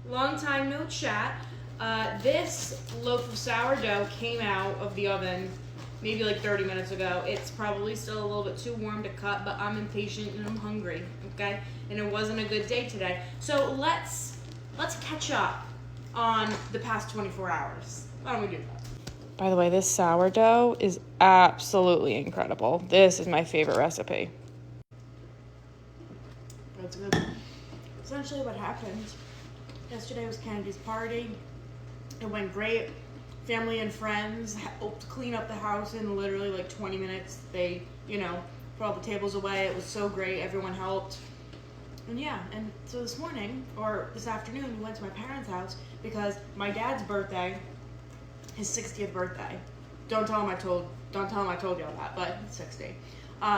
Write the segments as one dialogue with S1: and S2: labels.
S1: Long time no chat. This loaf of sourdough came out of the oven maybe like 30 minutes ago. It's probably still a little bit too warm to cut, but I'm impatient and I'm hungry, okay? And it wasn't a good day today. So let's catch up on the past 24 hours. Why don't we do that? By the way, this sourdough is absolutely incredible. This is my favorite recipe. That's good. Essentially what happened, yesterday was Kennedy's party. It went great. Family and friends helped clean up the house in literally like 20 minutes. They, put all the tables away. It was so great. Everyone helped. And yeah, and so this morning, or this afternoon, we went to my parents' house because my dad's birthday, his 60th birthday. Don't tell him I told y'all that, but he's 60.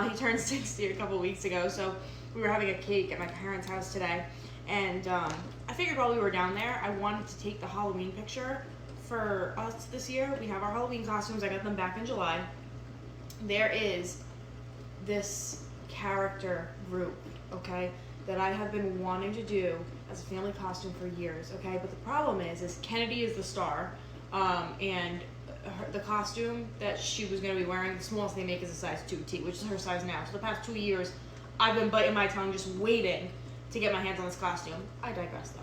S1: He turned 60 a couple weeks ago, so we were having a cake at my parents' house today. And I figured while we were down there, I wanted to take the Halloween picture for us this year. We have our Halloween costumes. I got them back in July. There is this character group, okay, that I have been wanting to do as a family costume for years, okay? But the problem is Kennedy is the star, and the costume that she was going to be wearing, the smallest they make is a size 2T, which is her size now. So the past 2 years, I've been biting my tongue just waiting to get my hands on this costume. I digress though.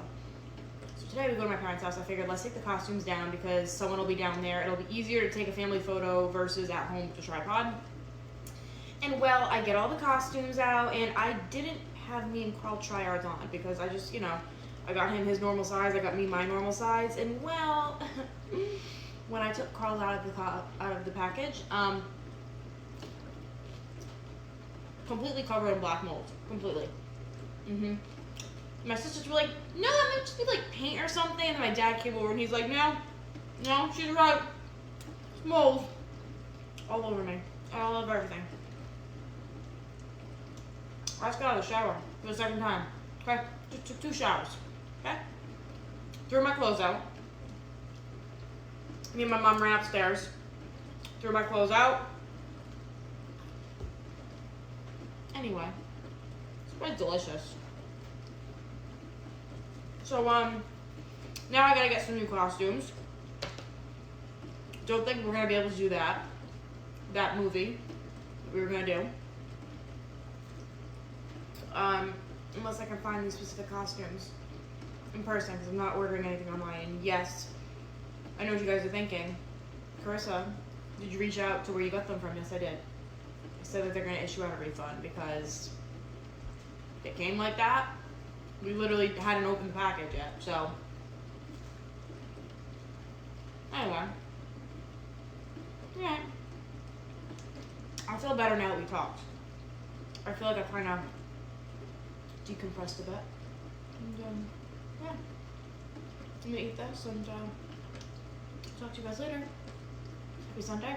S1: So today we go to my parents' house. I figured let's take the costumes down because someone will be down there. It'll be easier to take a family photo versus at home with a tripod. And well, I get all the costumes out, and I didn't have me and Carl try ours on because I just, I got him his normal size, I got me my normal size, and well, when I took Carl out of the package, completely covered in black mold, completely. My sisters were like, no, that might just be like paint or something. And then my dad came over and he's like, no, she's right. It's mold. All over me. All over everything. I just got out of the shower for the second time. Okay? Just took 2 showers. Okay? Threw my clothes out. Me and my mom ran upstairs. Threw my clothes out. Anyway. It's quite delicious. So, now I gotta get some new costumes. Don't think we're gonna be able to do that movie that we were gonna do. Unless I can find these specific costumes in person, because I'm not ordering anything online. And yes, I know what you guys are thinking. Carissa, did you reach out to where you got them from? Yes, I did. I said that they're gonna issue out a refund because it came like that. We literally hadn't opened the package yet, so. Anyway. Yeah. I feel better now that we talked. I feel like I kind of decompressed a bit. And, yeah. I'm gonna eat this and talk to you guys later. Happy Sunday.